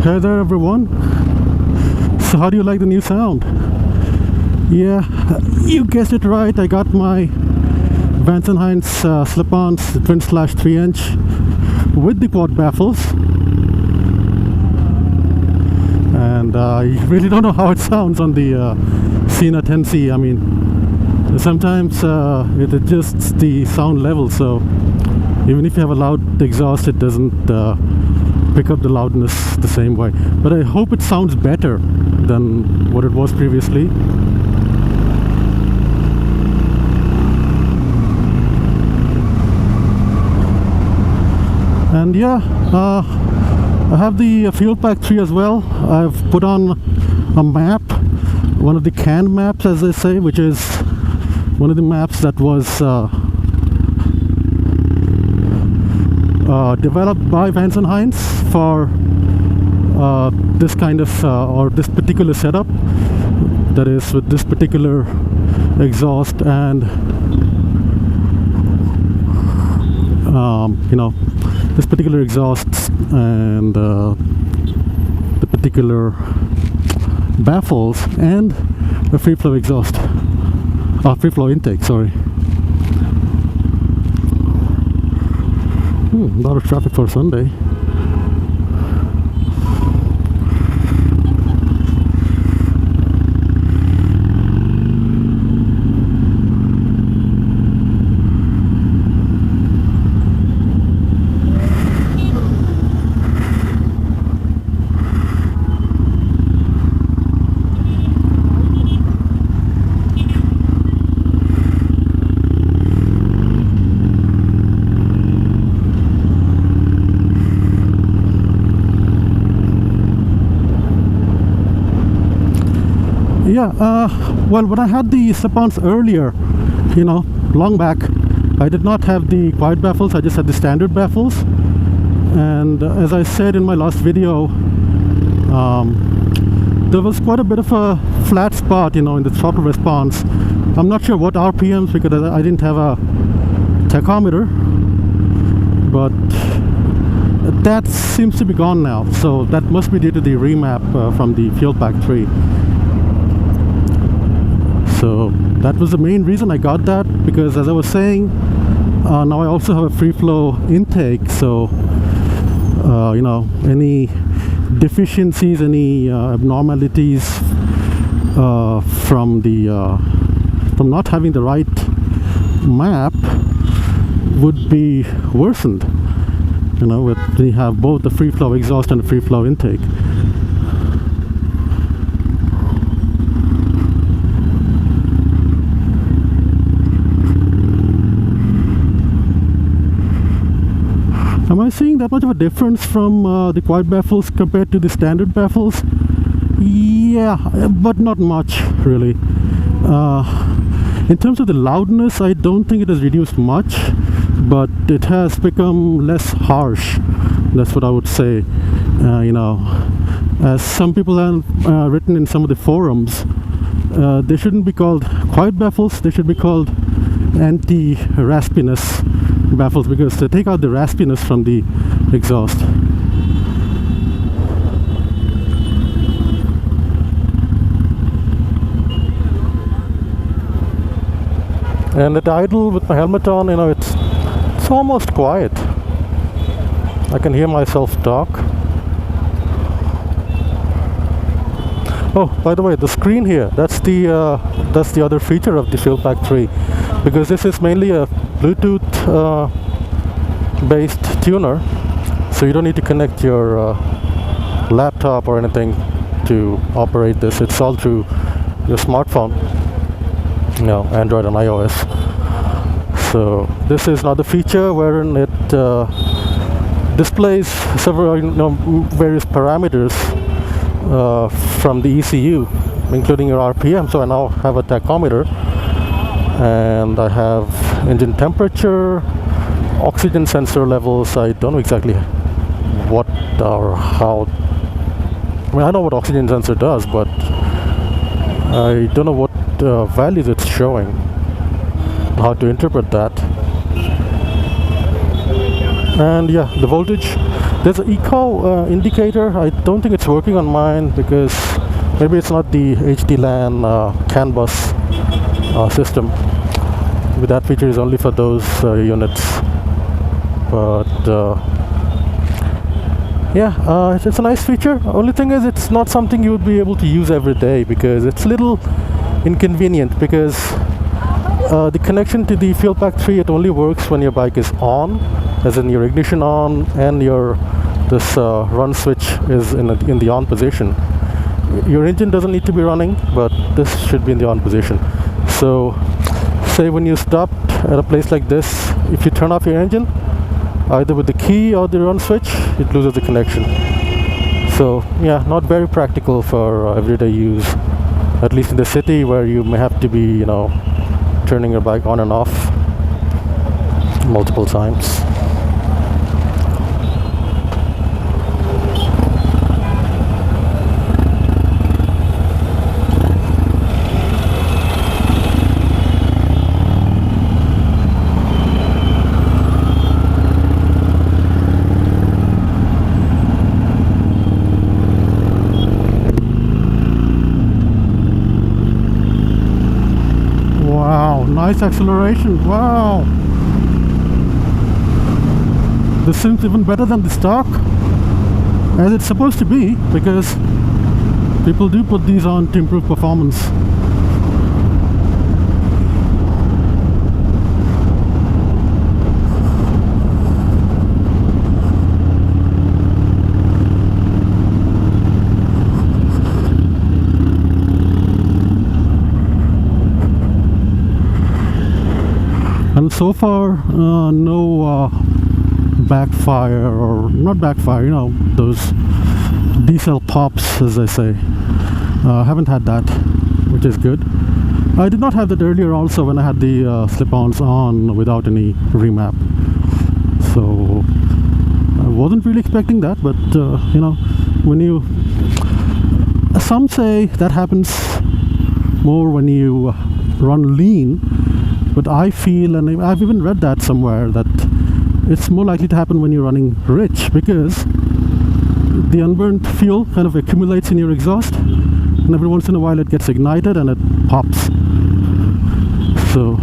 Hey there everyone. So how do you like the new sound? Yeah, you guessed it right. I got my Vance Hines slip-ons Twin Slash 3-inch with the quad baffles, and I really don't know how it sounds on the Cena 10C. I mean, sometimes it adjusts the sound level, so even if you have a loud exhaust, it doesn't pick up the loudness the same way. But I hope it sounds better than what it was previously. And yeah, I have the Fuelpak 3 as well. I've put on a map, one of the canned maps as they say, which is one of the maps that was developed by Vance Hines for this kind of or this particular setup, that is with this particular exhaust and you know, this particular exhaust and the particular baffles and a free flow exhaust, free flow intake, sorry. A lot of traffic for Sunday. Yeah, well, when I had the slip-ons earlier, you know, long back, I did not have the quad baffles, I just had the standard baffles. And as I said in my last video, there was quite a bit of a flat spot, you know, in the throttle response. I'm not sure what RPMs, because I didn't have a tachometer, but that seems to be gone now. So that must be due to the remap from the Fuelpak 3. So that was the main reason I got that, because as I was saying, now I also have a free flow intake, so you know, any deficiencies, any abnormalities from not having the right map would be worsened, you know, with we have both the free flow exhaust and the free flow intake. Am I seeing that much of a difference from the quad baffles compared to the standard baffles? Yeah, but not much really. In terms of the loudness, I don't think it has reduced much, but it has become less harsh. That's what I would say. You know, as some people have written in some of the forums, they shouldn't be called quad baffles, they should be called anti-raspiness baffles, because they take out the raspiness from the exhaust. And at idle with my helmet on, you know, it's almost quiet. I can hear myself talk. Oh, by the way, the screen here, that's the other feature of the Fuelpak 3, because this is mainly a Bluetooth based tuner, so you don't need to connect your laptop or anything to operate this. It's all through your smartphone, you know, Android and iOS. So this is another feature wherein it displays several, you know, various parameters from the ECU, including your RPM. So I now have a tachometer, and I have engine temperature, oxygen sensor levels. I don't know exactly what or how. I mean, I know what oxygen sensor does, but I don't know what values it's showing, how to interpret that. And yeah, the voltage, There's an eco indicator. I don't think it's working on mine because maybe it's not the HD LAN CAN bus system. But that feature is only for those units. But yeah, it's a nice feature. Only thing is, it's not something you would be able to use every day because it's a little inconvenient. Because the connection to the Fuelpak 3, it only works when your bike is on, as in your ignition on, and your this run switch is in the on position. Your engine doesn't need to be running, but this should be in the on position. So, say when you stopped at a place like this, if you turn off your engine, either with the key or the run switch, it loses the connection. So yeah, not very practical for everyday use, at least in the city where you may have to be, you know, turning your bike on and off multiple times. Nice acceleration, wow! This seems even better than the stock, as it's supposed to be, because people do put these on to improve performance. And so far, no backfire, or not backfire, you know, those diesel pops, as I say. Haven't had that, which is good. I did not have that earlier also when I had the slip-ons on without any remap. So I wasn't really expecting that, but you know, when you... Some say that happens more when you run lean. But I feel, and I've even read that somewhere, that it's more likely to happen when you're running rich, because the unburnt fuel kind of accumulates in your exhaust, and every once in a while it gets ignited and it pops. So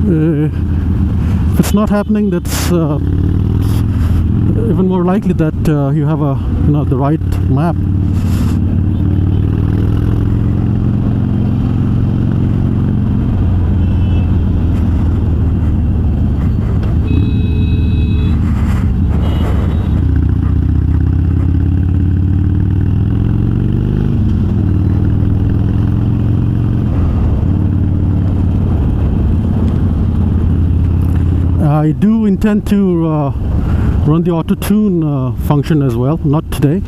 if it's not happening, that's even more likely that you have the right map. I do intend to run the auto tune function as well, not today,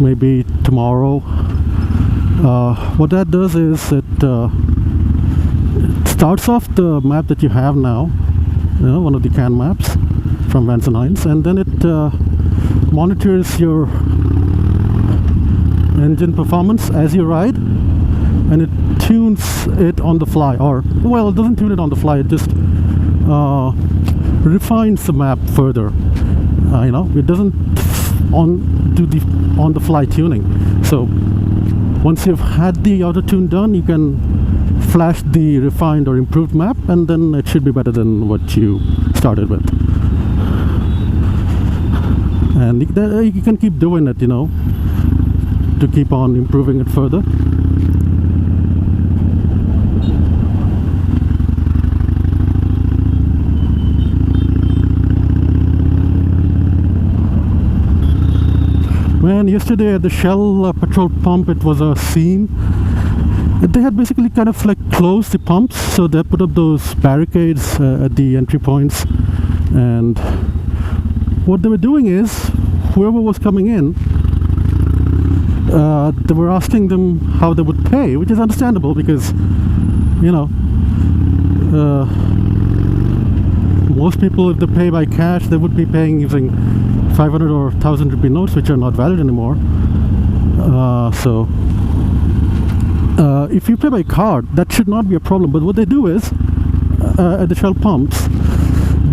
maybe tomorrow. What that does is it starts off the map that you have now, you know, one of the CAN maps from Vance Hines, and then it monitors your engine performance as you ride, and it tunes it on the fly, or well, it doesn't tune it on the fly, it just refines the map further. You know, it doesn't do the on the fly tuning. So once you've had the auto tune done, you can flash the refined or improved map, and then it should be better than what you started with. And you can keep doing it, you know, to keep on improving it further. Man, yesterday at the Shell petrol pump, it was a scene. They had basically kind of like closed the pumps, so they put up those barricades at the entry points, and what they were doing is, whoever was coming in, they were asking them how they would pay, which is understandable because, you know, most people, if they pay by cash, they would be paying using 500 or 1000 rupee notes, which are not valid anymore. So if you pay by card, that should not be a problem. But what they do is, at the Shell pumps,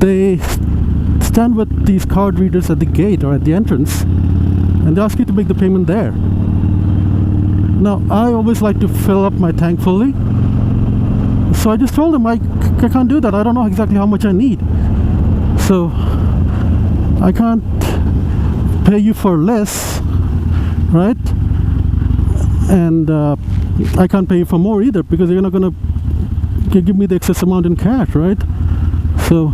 they stand with these card readers at the gate or at the entrance, and they ask you to make the payment there. Now, I always like to fill up my tank fully, so I just told them I can't do that. I don't know exactly how much I need, so I can't pay you for less, right? And I can't pay you for more either, because you're not going to give me the excess amount in cash, right? So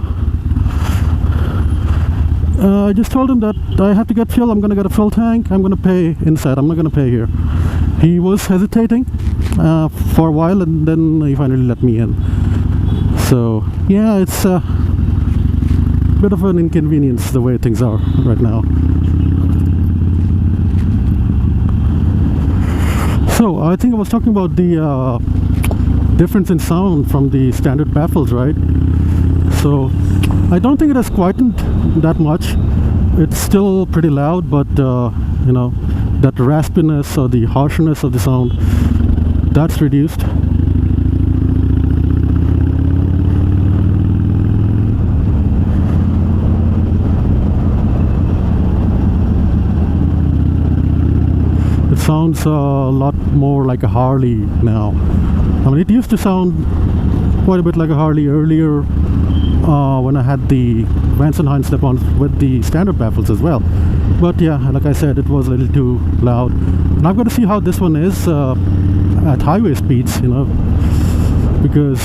I just told him that I have to get fuel. I'm going to get a full tank. I'm going to pay inside. I'm not going to pay here. He was hesitating for a while, and then he finally let me in. So yeah, it's a bit of an inconvenience the way things are right now. So I think I was talking about the difference in sound from the standard baffles, right? So I don't think it has quietened that much. It's still pretty loud, but you know, that raspiness or the harshness of the sound, that's reduced. It sounds a lot more like a Harley now. I mean, it used to sound quite a bit like a Harley earlier when I had the Vance Hines slip-ons with the standard baffles as well. But yeah, like I said, it was a little too loud. And I've got to see how this one is at highway speeds, you know, because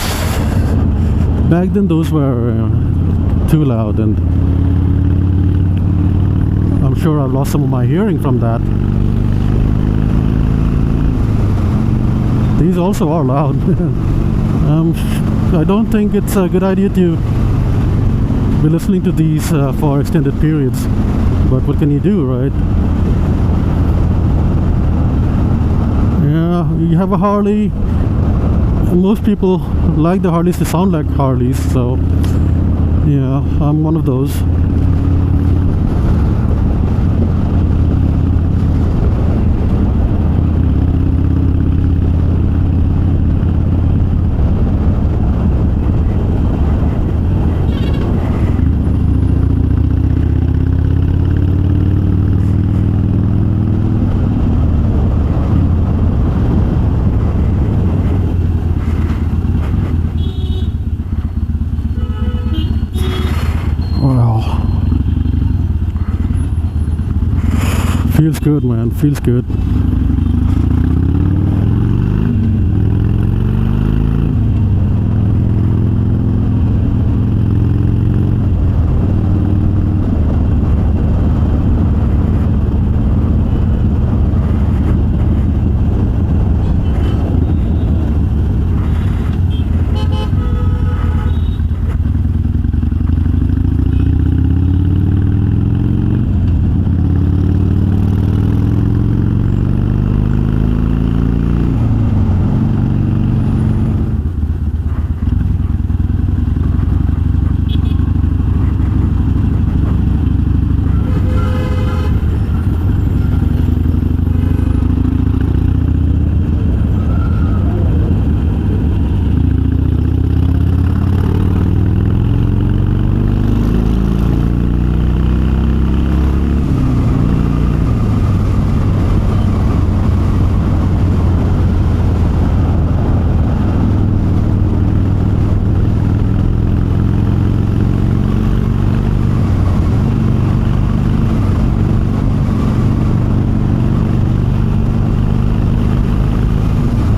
back then those were too loud, and I'm sure I've lost some of my hearing from that. These also are loud. I don't think it's a good idea to be listening to these for extended periods, but what can you do, right? Yeah, you have a Harley. Most people like the Harleys to sound like Harleys, so yeah, I'm one of those. Feels good, man. Feels good.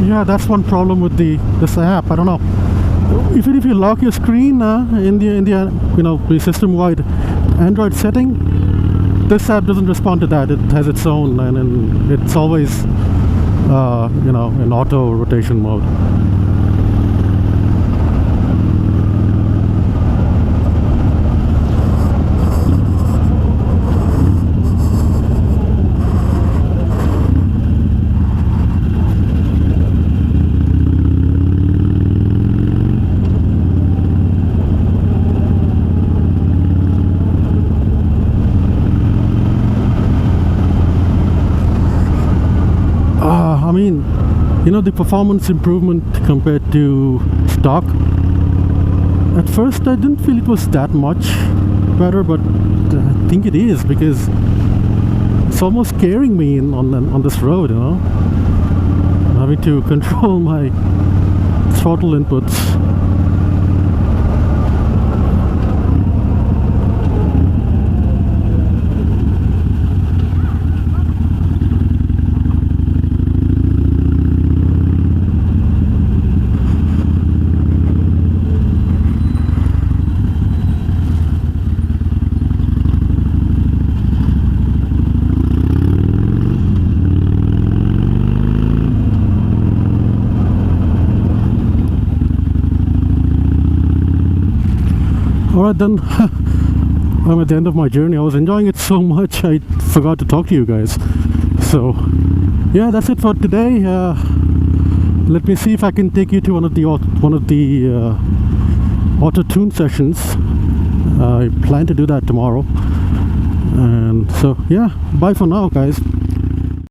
Yeah, that's one problem with this app. I don't know. Even if you lock your screen in the you know, the system-wide Android setting, this app doesn't respond to that. It has its own, and it's always you know, in auto rotation mode. I mean, you know, the performance improvement compared to stock At first I didn't feel it was that much better, but I think it is, because it's almost scaring me on this road, you know. I'm having to control my throttle inputs. Alright then, I'm at the end of my journey. I was enjoying it so much I forgot to talk to you guys. So yeah, that's it for today. Let me see if I can take you to one of the auto tune sessions. I plan to do that tomorrow. And so yeah, bye for now guys.